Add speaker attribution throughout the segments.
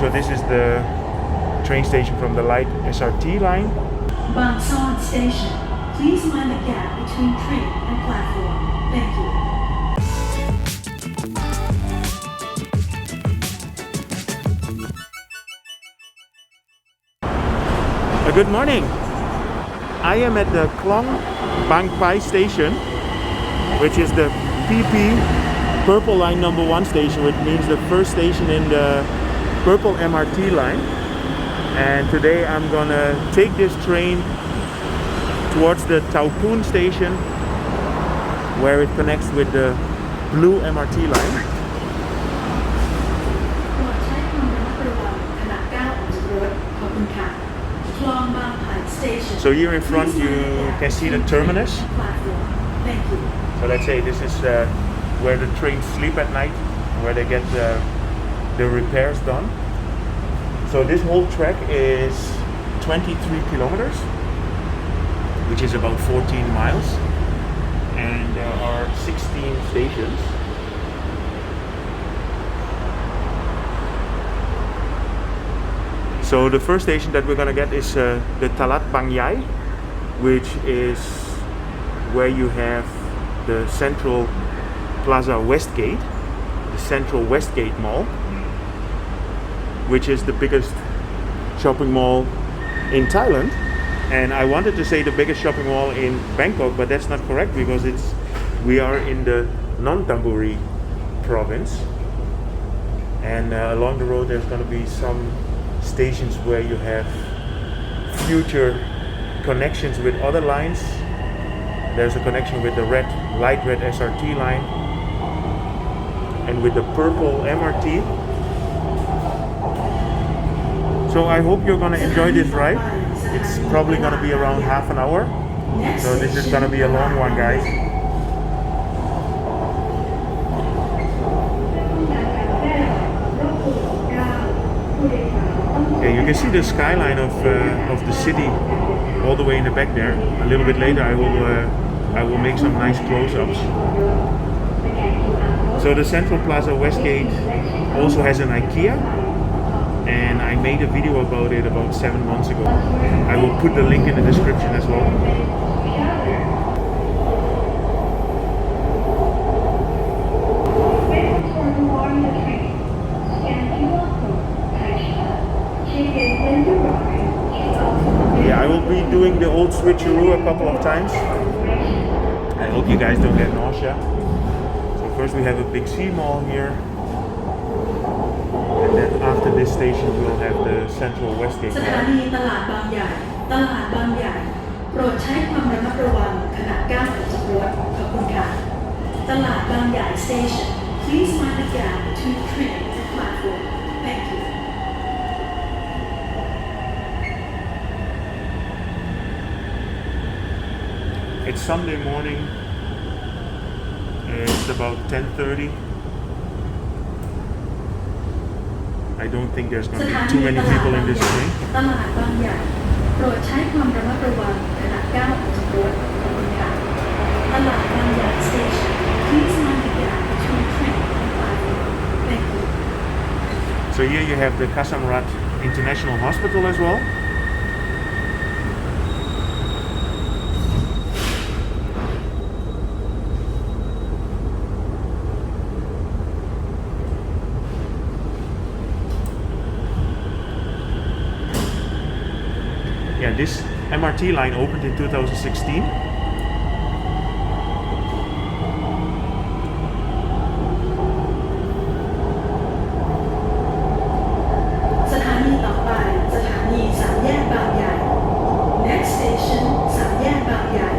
Speaker 1: So this is the train station from the light SRT line.
Speaker 2: Bang Son Station. Please mind the gap between train and platform. Thank you.
Speaker 1: Good morning. I am at the Khlong Bang Phai station, which is the PP Purple line number 1 station, which means the first station in the Purple MRT line. And today I'm gonna take this train towards the Tau Pun station, where it connects with the Blue MRT line. So here in front you can see the terminus. So let's say this is where the trains sleep at night, where they get the repairs done. So this whole track is 23 kilometers, which is about 14 miles, and there are 16 stations. So the first station that we're gonna get is the Talad Bang Yai, which is where you have the Central Plaza Westgate, the Central Westgate Mall, which is the biggest shopping mall in Thailand. And I wanted to say the biggest shopping mall in Bangkok, but that's not correct because we are in the Nonthaburi province, and along the road there's going to be some stations where you have future connections with other lines. There's a connection with the light red SRT line and with the purple MRT. So I hope you're gonna enjoy this ride. It's probably gonna be around half an hour. So this is gonna be a long one, guys. Yeah, you can see the skyline of the city all the way in the back there. A little bit later I will make some nice close-ups. So the Central Plaza Westgate also has an IKEA, and I made a video about it about 7 months ago. I will put the link in the description as well. Yeah, I will be doing the old switcheroo a couple of times. I hope you guys don't get nausea. So first we have a big C mall here. And then after this station we'll have the Central Westgate Mall.
Speaker 2: สถานีตลาดบางใหญ่ตลาดบางใหญ่โปรดใช้ความระมัดระวังขณะก้าวออกจากรถขอบคุณค่ะตลาดบางใหญ่ Station Please mind the gap between train and platform Thank you
Speaker 1: It's Sunday morning. It's about 10:30. I don't think there's going to be too many people in this train.
Speaker 2: ตลาดบางใหญ่โปรดใช้ความระมัดระวังขณะก้าวออกจากรถขอบคุณค่ะตลาดบางใหญ่ Station Please mind the gap between train and platform Thank you
Speaker 1: So here you have the Kasamrat International Hospital as well. Yeah, this MRT line opened in 2016.
Speaker 2: Next station สามแยกบางใหญ่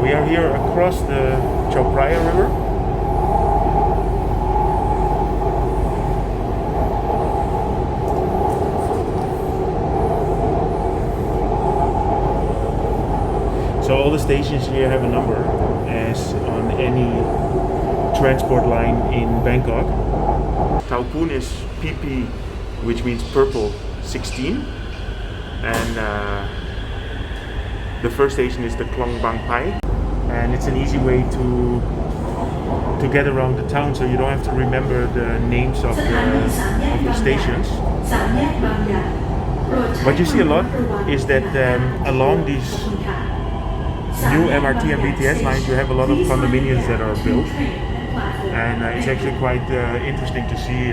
Speaker 1: we are here across the Chao Phraya River. So all the stations here have a number, as on any transport line in Bangkok. Thao Pun is PP, which means purple 16, and the first station is the Khlong Bang Phai, and it's an easy way to get around the town, so you don't have to remember the names of the stations. What you see a lot is that along these new MRT and BTS lines, you have a lot of condominiums that are built, and it's actually quite interesting to see.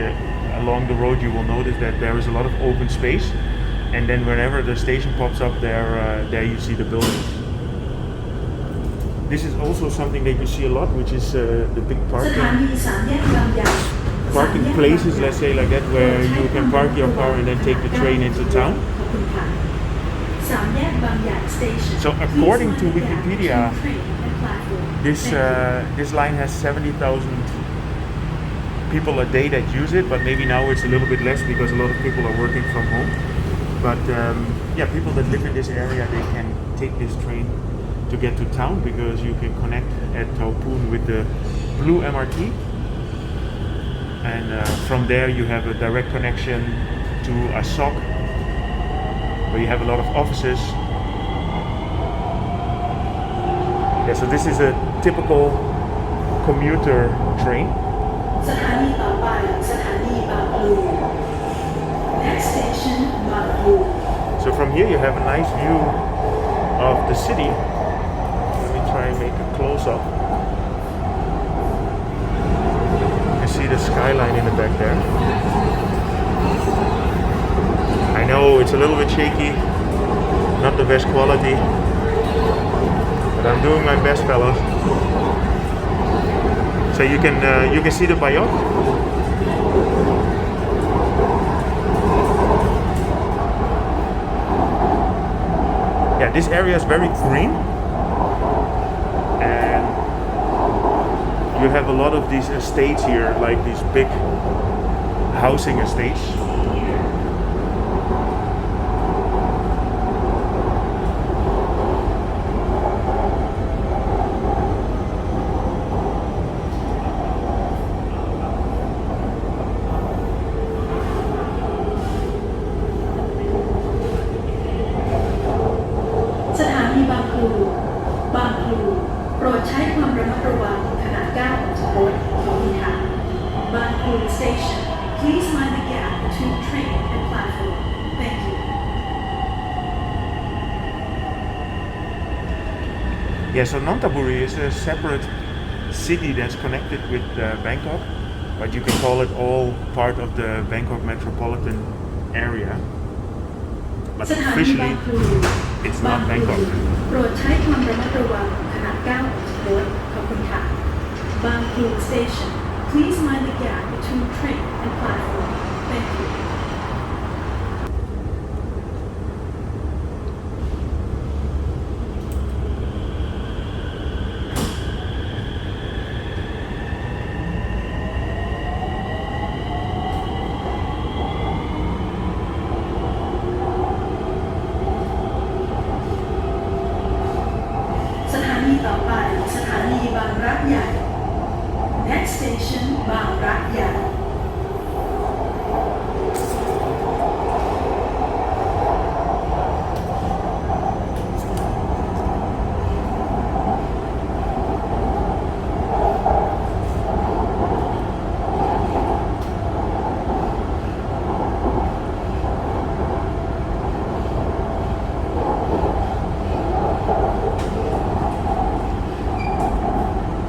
Speaker 1: Along the road, you will notice that there is a lot of open space, and then whenever the station pops up, there you see the buildings. This is also something that you see a lot, which is the big parking places, let's say like that, where you can park your car and then take the train into town. So according to Wikipedia, this line has 70,000 people a day that use it, but maybe now it's a little bit less because a lot of people are working from home. But yeah, people that live in this area, they can take this train to get to town because you can connect at Thao Pun with the Blue MRT, and from there you have a direct connection to Asok, where you have a lot of offices. Yeah, so this is a typical commuter train.
Speaker 2: Next station, Bang Phlu.
Speaker 1: So from here you have a nice view of the city. Let me try and make a close-up. You see the skyline in the back there. I know it's a little bit shaky, not the best quality, but I'm doing my best, fellas. So you can see the Bayok. Yeah, this area is very green, and you have a lot of these estates here, like these big housing estates.
Speaker 2: Station. Please mind the gap between train and platform. Thank you.
Speaker 1: Yeah, so Nonthaburi is a separate city that's connected with Bangkok, but you can call it all part of the Bangkok metropolitan area. But officially, it's not Bangkok.
Speaker 2: โปรดใช้ความระมัดระวังขณะก้าวออกจากรถขอบคุณค่ะ Bang Phlu Station. Please mind the gap between train and platform. Thank you. Bang Rak Yai. Next station, Bang Rak Yai.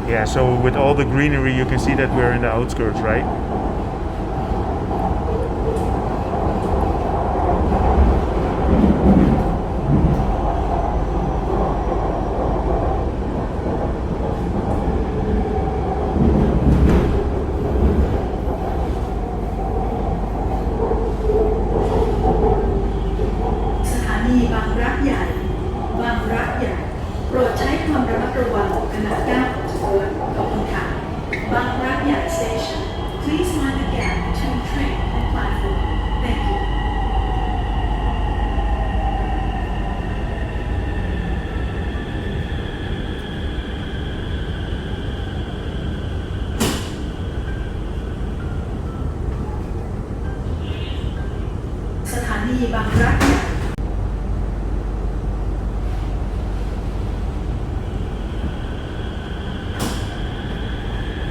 Speaker 1: Yeah, so with all the greenery, you can see that we're in the outskirts, right?
Speaker 2: โปรดใช้ความระมัดระวังขณะก้าวออกจากรถขอบคุณค่ะบางรักใหญ่ Station Please mind the gap between train and platform Thank you สถานีบางรัก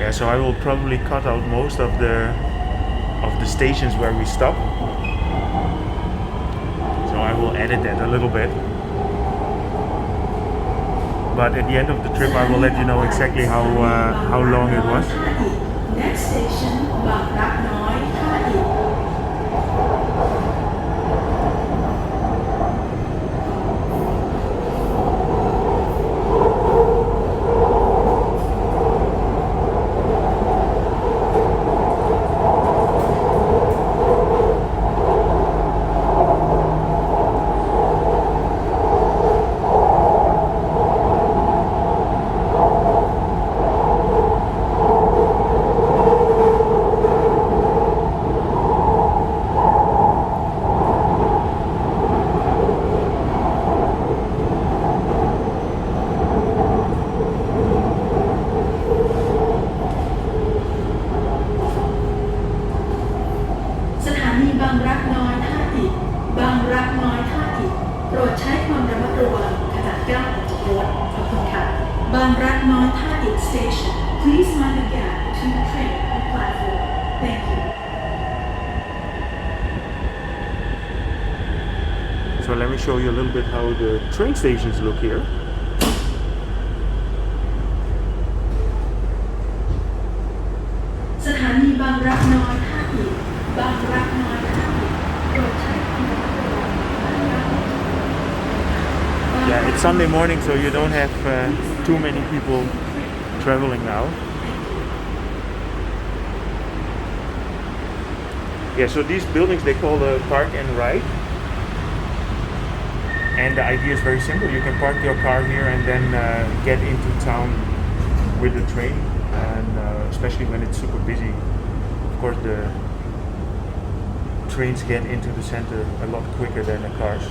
Speaker 1: Yeah, so I will probably cut out most of the stations where we stop. So I will edit that a little bit. But at the end of the trip, I will let you know exactly how long it was.
Speaker 2: Next station บางรักน้อยท่าอิฐ สถานีบางรักน้อยท่าอิฐบางรักน้อยท่าอิฐโปรดใช้ความระมัดระวังขณะก้าวออกจากรถขอบคุณค่ะบางรักน้อยท่าอิฐ Station Please mind the gap between the train and platform Thank you
Speaker 1: So let me show you a little bit how the train stations look here.
Speaker 2: สถานีบางรักน้อยท่าอิฐบางรักน้อยท่าอิฐโปรดใช้ความระมัดระวังขณะก้าวออกจากรถ
Speaker 1: Yeah, it's Sunday morning, so you don't have too many people traveling now. Yeah, so these buildings they call the park and ride. And the idea is very simple. You can park your car here and then get into town with the train. And especially when it's super busy, of course the trains get into the center a lot quicker than the cars.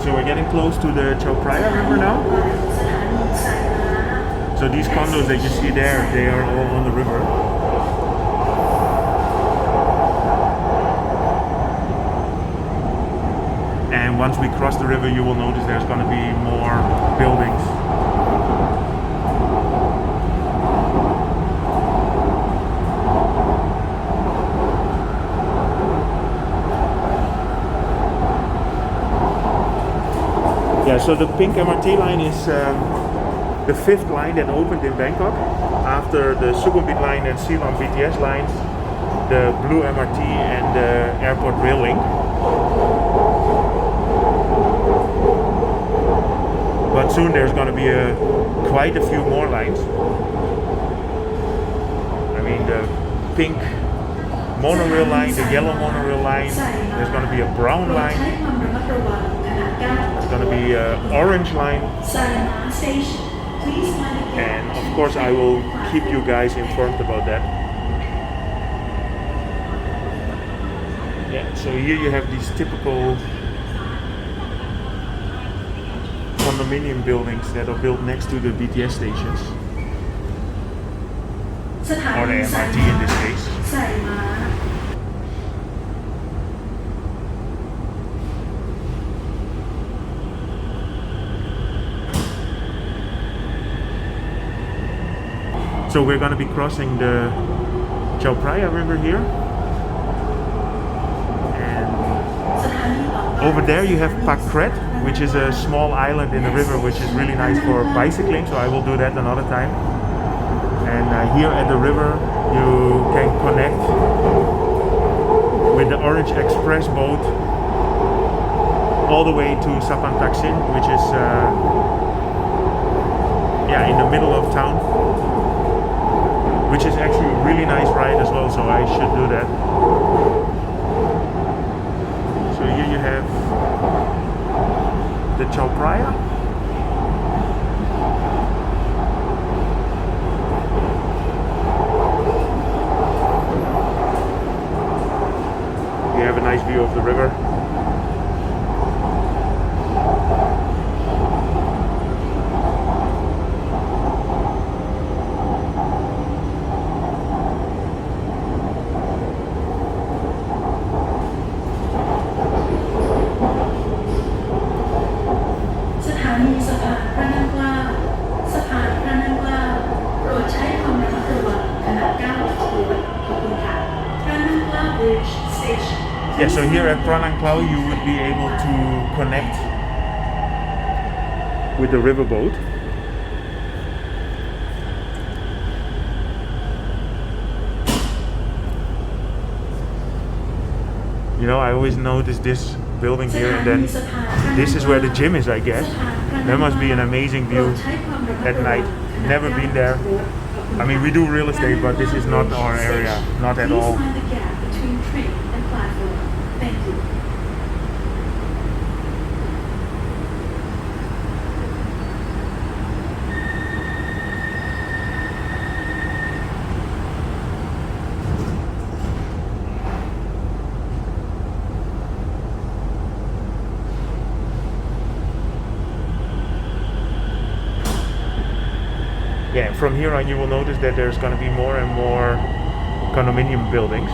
Speaker 1: So we're getting close to the Chao Phraya River now.
Speaker 2: สถานีไซม้า
Speaker 1: So these condos that you see there, they are all on the river. And once we cross the river, you will notice there's going to be more buildings. Yeah, so the pink MRT line is the fifth line that opened in Bangkok after the Sukhumvit line and Silom BTS lines, the Blue MRT and the airport rail link. But soon there's going to be quite a few more lines. I mean the pink monorail line, the yellow monorail line, there's going to be a brown
Speaker 2: โปรด
Speaker 1: line.
Speaker 2: ใช้ความระมัดระวังขณะก้าวออกจาก
Speaker 1: It's going to be an orange line,
Speaker 2: ไซม้า Station Please mind the gap
Speaker 1: and of course I will keep you guys informed about that. Yeah, so here you have these typical condominium buildings that are built next to the BTS stations,
Speaker 2: สถา
Speaker 1: or
Speaker 2: นี
Speaker 1: the
Speaker 2: ไซ
Speaker 1: MRT
Speaker 2: ม้า
Speaker 1: in this case.
Speaker 2: ไซม้า
Speaker 1: So we're going to be crossing the Chao Phraya River here, and
Speaker 2: สถานีต่อไป
Speaker 1: over there you have Pakret, which is a small island in the river, which is really nice for bicycling. So I will do that another time. And here at the river, you can connect with the Orange Express boat all the way to Sapan Taksin, which is in the middle of town. which is actually a really nice ride as well, so I should do that. So here you have the Chao Phraya. You have a nice view of the river. Yeah, so here at Klao you would be able to connect with the riverboat. You know, I always notice this building here, and then this is where the gym is, I guess. That must be an amazing view at night. Never been there. I mean, we do real estate, but this is not our area, not at all. Yeah, from here on you will notice that there's going to be more and more condominium buildings.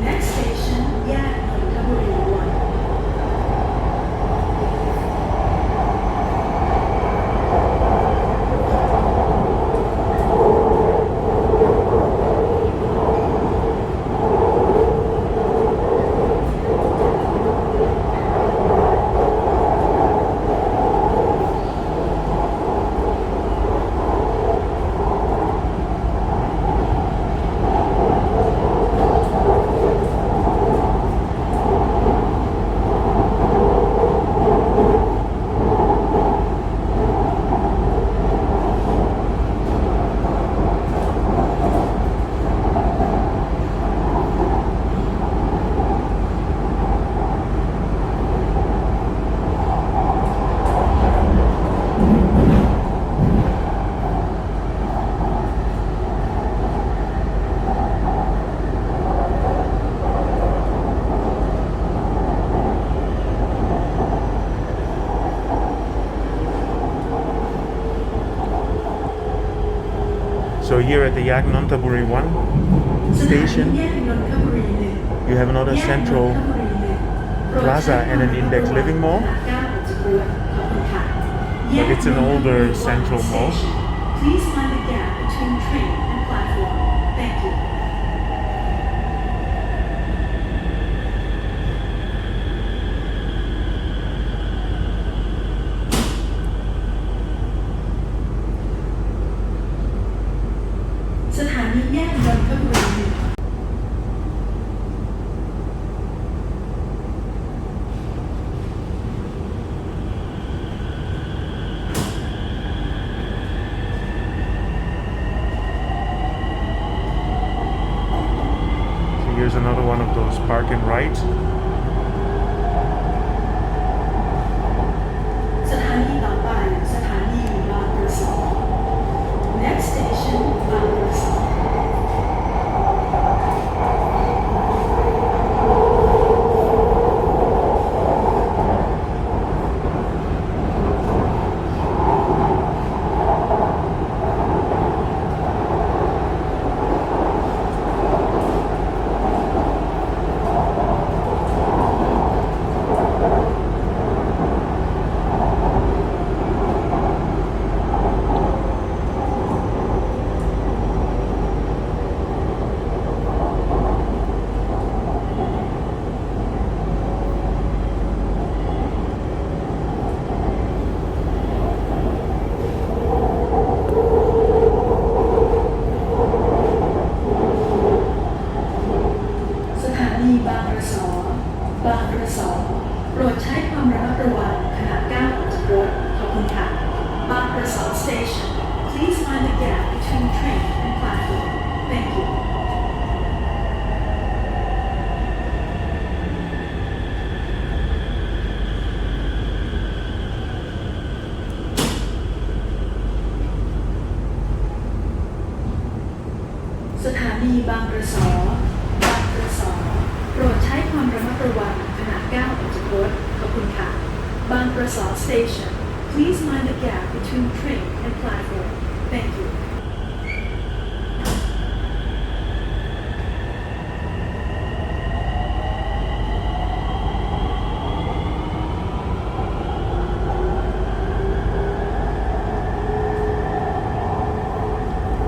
Speaker 2: Next station, Yaek Nonthaburi 1.
Speaker 1: So here at the Yaek Nonthaburi 1 station, you have another central plaza and an index living mall. But it's an older central mall.
Speaker 2: Please find the gap between train and platform. Thank you.
Speaker 1: Here's another one of those park and rides.
Speaker 2: Next station, Bang Krasor. สถานีบางกระสอบางกระสอโปรดใช้ความระมัดระวังขณะก้าวออกจากรถขอบคุณค่ะบางกระสอ Station Please mind the gap between train and platform Thank you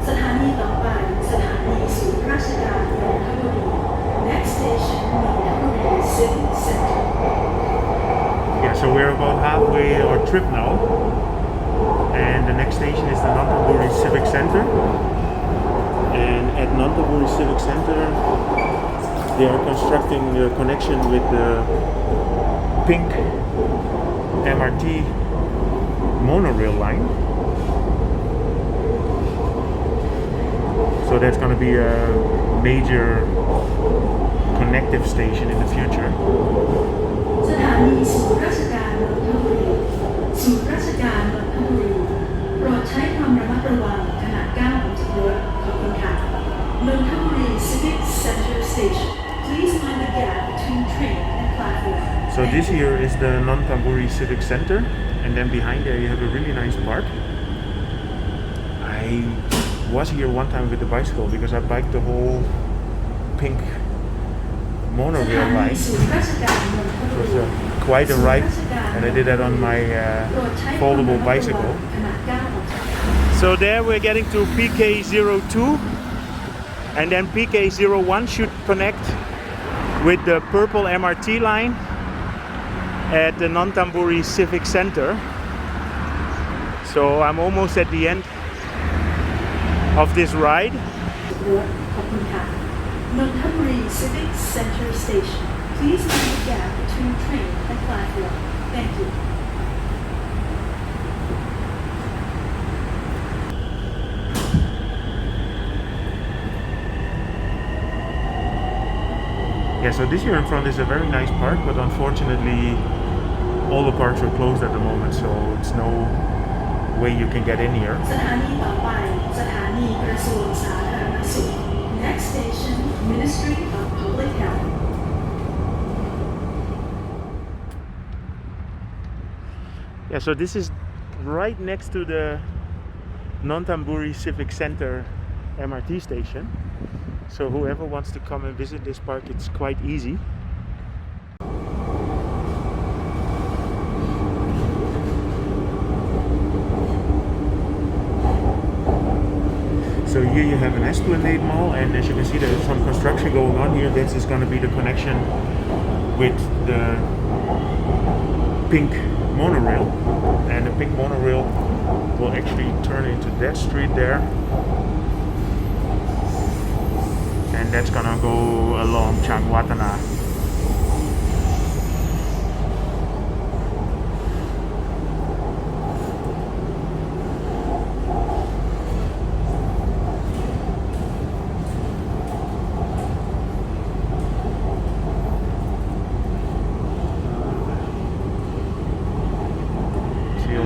Speaker 2: สถานีต่อไปสถานีศูนย์ราชการนนทบุรี Next station Nonthaburi Civic Center
Speaker 1: Yeah, so we're about halfway our trip now, and the next station is the Nonthaburi Civic Center. And at Nonthaburi Civic Center, they are constructing a connection with the pink MRT monorail line. So that's going to be a major connective station in the future.
Speaker 2: สถานีศูนย์ราชการนนทบุรีศูนย์ราชการนนทบุรีโปรดใช้ความระมัดระวังขณะก้าวออกจากรถขอบคุณค่ะนนทบุรี Civic Center Station Please mind the gap between train and platform
Speaker 1: So this here is the Nonthaburi Civic Center, and then behind there you have a really nice park. I was here one time with the bicycle because I biked the whole pink monorail line. It was quite a ride, and I did that on my foldable bicycle. So there we're getting to PK02, and then PK01 should connect with the Purple MRT line at the Nonthaburi Civic Center. So I'm almost at the end of this ride.
Speaker 2: Nonthaburi Civic Center Station. Please mind the gap between train and platform. Thank you.
Speaker 1: Yeah, so this here in front is a very nice park, but unfortunately all the parks are closed at the moment, so it's no way you can get in here.
Speaker 2: สถานีต่อไปสถานีกระทรวงสาธารณสุข Next station Ministry of Public Health
Speaker 1: Yeah, so this is right next to the Nonthaburi Civic Center MRT station. So whoever wants to come and visit this park, it's quite easy. So here you have an Esplanade Mall, and as you can see there's some construction going on here. This is going to be the connection with the pink monorail, and the pink monorail will actually turn into that street there, and that's gonna go along Changwatana.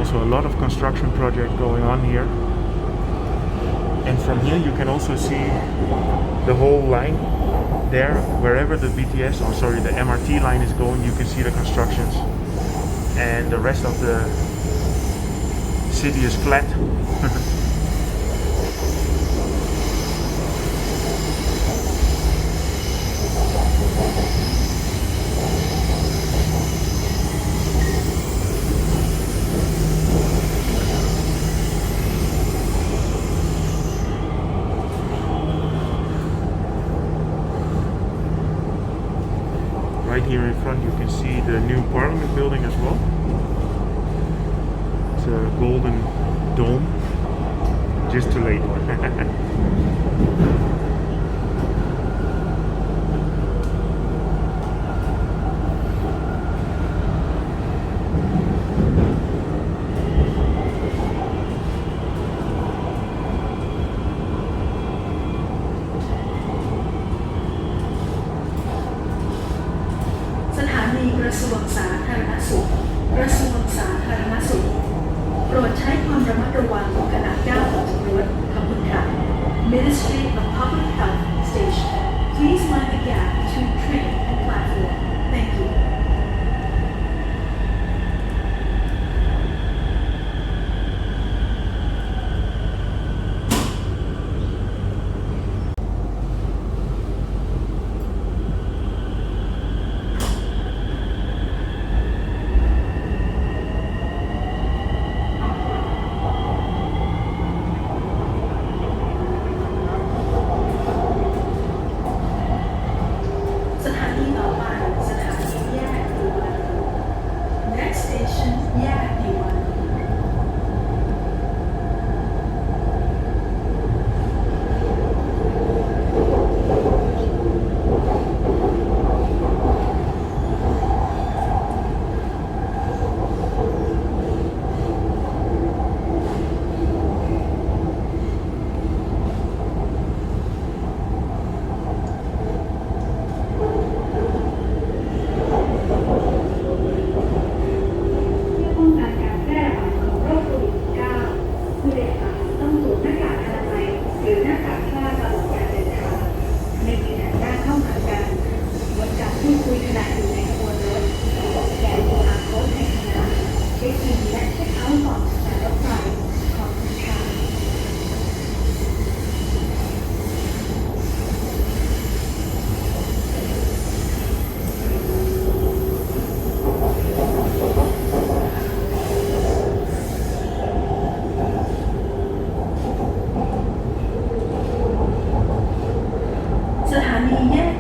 Speaker 1: Also a lot of construction project going on here, and from here you can also see the whole line there. Wherever the BTS, or sorry, the MRT line is going, you can see the constructions, and the rest of the city is flat. Right here in front you can see the new Parliament building as well. It's a golden dome. Just too late.
Speaker 2: Ministry of Public Health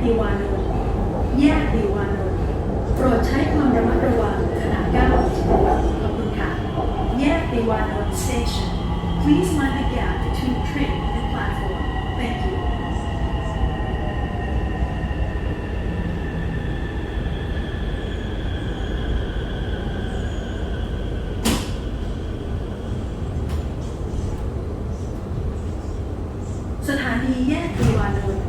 Speaker 2: ติวานนท์แยกติวานนท์โปรดใช้ความระมัดระวังขณะก้าวออกจากรถขอบคุณค่ะแยกติวานนท์ Station Please mind the gap between train and platform Thank you สถานีแยกติวานนท์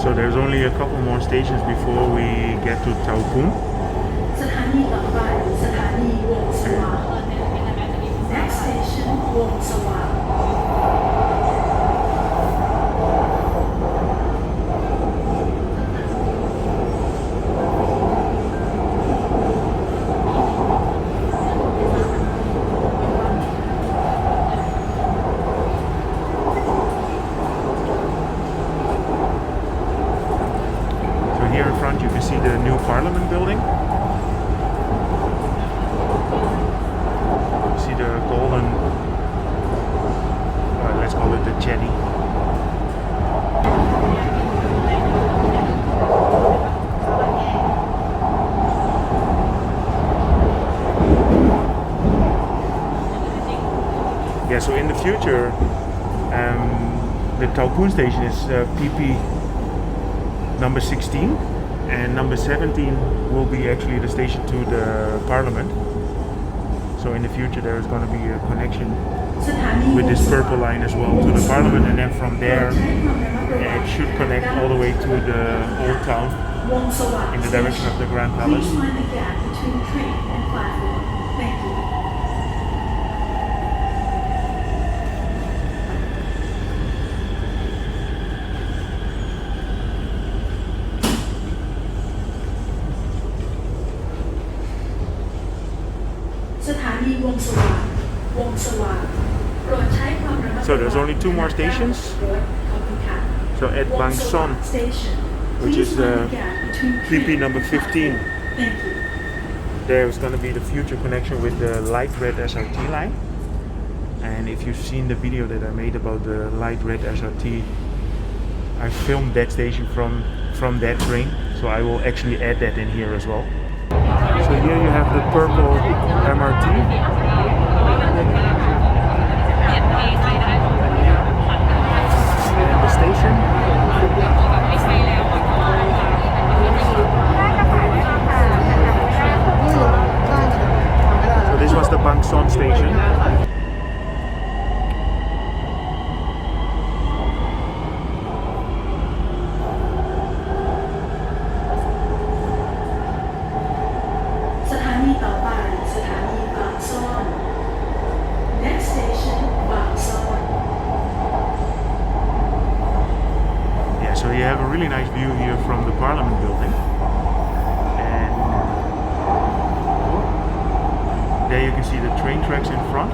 Speaker 1: So there's only a couple more stations before we get to Tao Pung.
Speaker 2: สถานีต่อไปสถานีวงสว่าง Next station วงสว่าง
Speaker 1: So here in front you can see the new Parliament building. You see the golden, well, let's call it the jetty. Yeah, so in the future, the Tao Pung station is PP number 16, and number 17 will be actually the station to the Parliament. So in the future there is going to be a connection
Speaker 2: สถานี
Speaker 1: with this purple line as well to the Parliament, and then from there it should connect all the way to the old town
Speaker 2: วงสว่าง
Speaker 1: in the direction of the Grand Palace.
Speaker 2: Please mind the gap between train and platform Thank you สถานีวงสว่างวงสว่างโปรดใช้ความระมัดระวัง
Speaker 1: So there's only two more stations.
Speaker 2: ขอบคุณค่ะ
Speaker 1: So at
Speaker 2: วงสว่าง
Speaker 1: Bangkok,
Speaker 2: Station
Speaker 1: which
Speaker 2: Please
Speaker 1: is
Speaker 2: mind the gap between train
Speaker 1: PP number
Speaker 2: and
Speaker 1: 15.
Speaker 2: platform. Thank you
Speaker 1: there's going to be the future connection with the light red SRT line. And if you've seen the video that I made about the light red SRT, I filmed that station from that train, so I will actually add that in here as well. So here you have the purple MRT. And the station. So this was the Bangkok station.
Speaker 2: Next station บางซ่อน
Speaker 1: Yeah, so you have a really nice view here from the Parliament building. And there you can see the train tracks in front.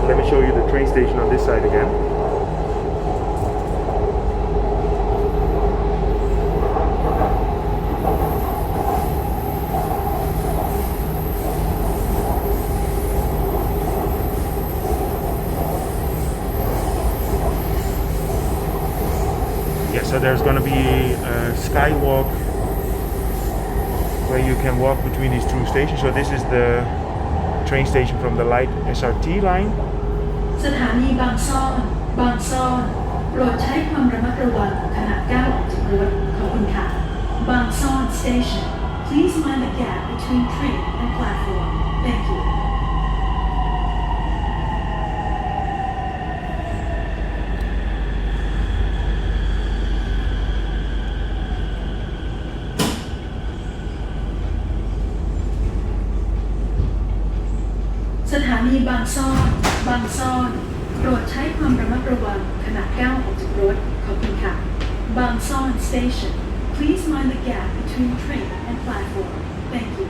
Speaker 1: Let me show you the train station on this side again. Yeah, so there's going to be a skywalk where you can walk between these two stations. So this is the train station from the light SRT line.
Speaker 2: สถานีบางซ่อนบางซ่อนโปรดใช้ความระมัดระวังขณะก้าวออกจากรถขอบคุณค่ะบางซ่อน Station Please mind the gap between train and platform Thank you สถานีบางซ่อนบางซ่อนโปรดใช้ความระมัดระวังขณะก้าวออกจากรถขอบคุณค่ะบางซ่อน Station Please mind the gap between train and platform Thank you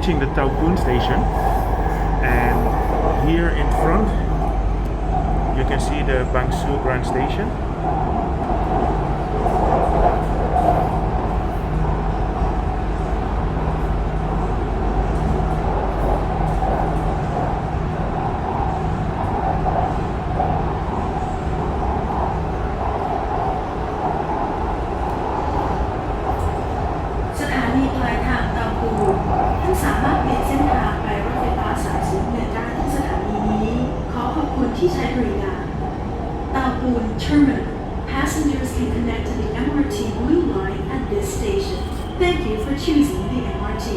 Speaker 1: reaching the Tao Kun station, and here in front you can see the Bangsu Grand Station.
Speaker 2: Terminal. Passengers can connect to the MRT Blue Line at this station. Thank you for choosing the MRT.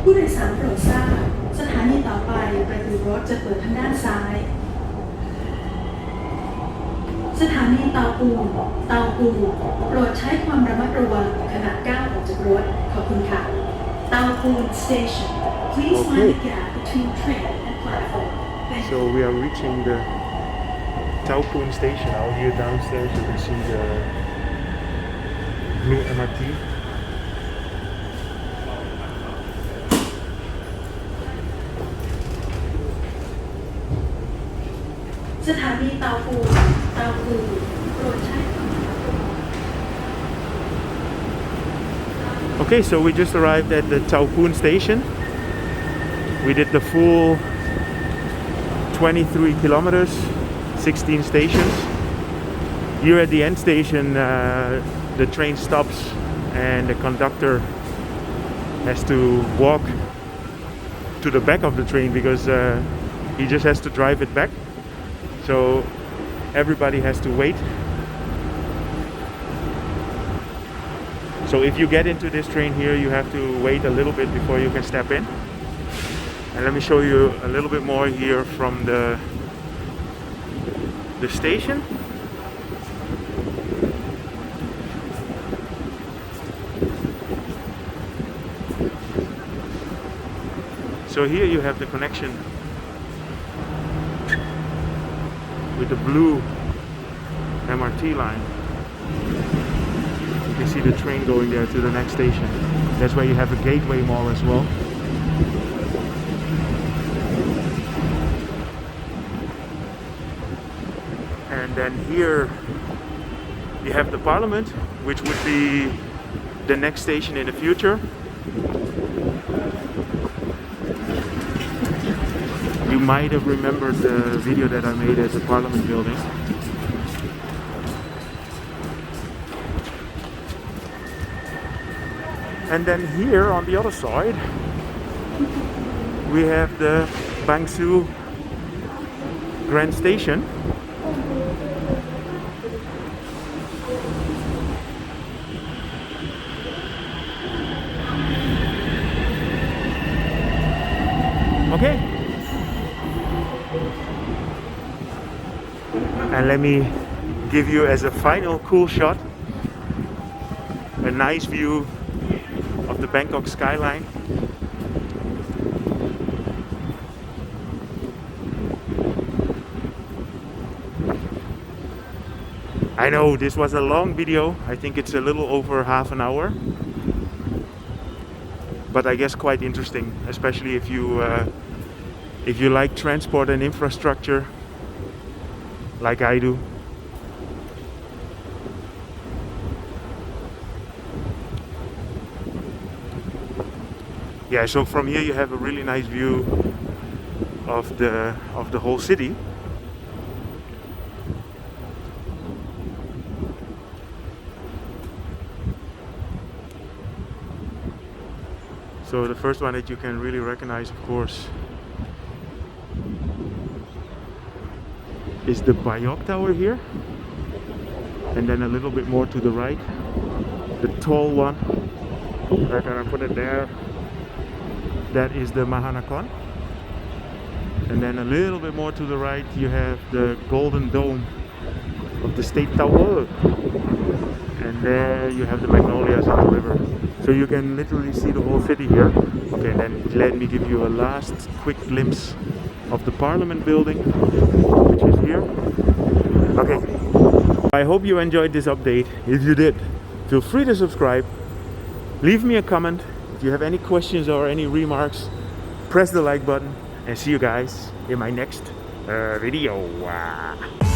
Speaker 2: ผู้โดยสารโปรดทราบสถานีต่อไปประตูรถจะเปิดทางด้านซ้ายสถานีเตาปูโปรดใช้ความระมัดระวังขณะก้าวออกจากรถขอบคุณค่ะเตาปู Station Please mind the gap between train and platform
Speaker 1: So we are reaching the Tao Kun station. Out here downstairs you can see the Blue MRT. Okay, so we just arrived at the Tao Kun station. We did the full 23 kilometers, 16 stations. Here at the end station, the train stops and the conductor has to walk to the back of the train because he just has to drive it back. So everybody has to wait. So if you get into this train here, you have to wait a little bit before you can step in. And let me show you a little bit more here from the station. So here you have the connection with the Blue MRT line. You can see the train going there to the next station. That's where you have a gateway mall as well. And then here you have the Parliament, which would be the next station in the future. You might have remembered the video that I made at the Parliament building. And then here on the other side we have the Bangsu Grand Station. Okay. And let me give you as a final cool shot a nice view of the Bangkok skyline. I know this was a long video. I think it's a little over half an hour, but I guess quite interesting, especially if you like transport and infrastructure like I do. Yeah, so from here you have a really nice view of the whole city. So the first one that you can really recognize, of course, is the Bayok Tower here, and then a little bit more to the right, the tall one. I'm gonna put it there. That is the Mahanakon. And then a little bit more to the right, you have the golden dome of the State Tower. and there you have the magnolias on the river. So you can literally see the whole city here. Okay, then let me give you a last quick glimpse of the Parliament building, which is here. Okay, I hope you enjoyed this update. If you did, feel free to subscribe. Leave me a comment. If you have any questions or any remarks, press the like button, and see you guys in my next video.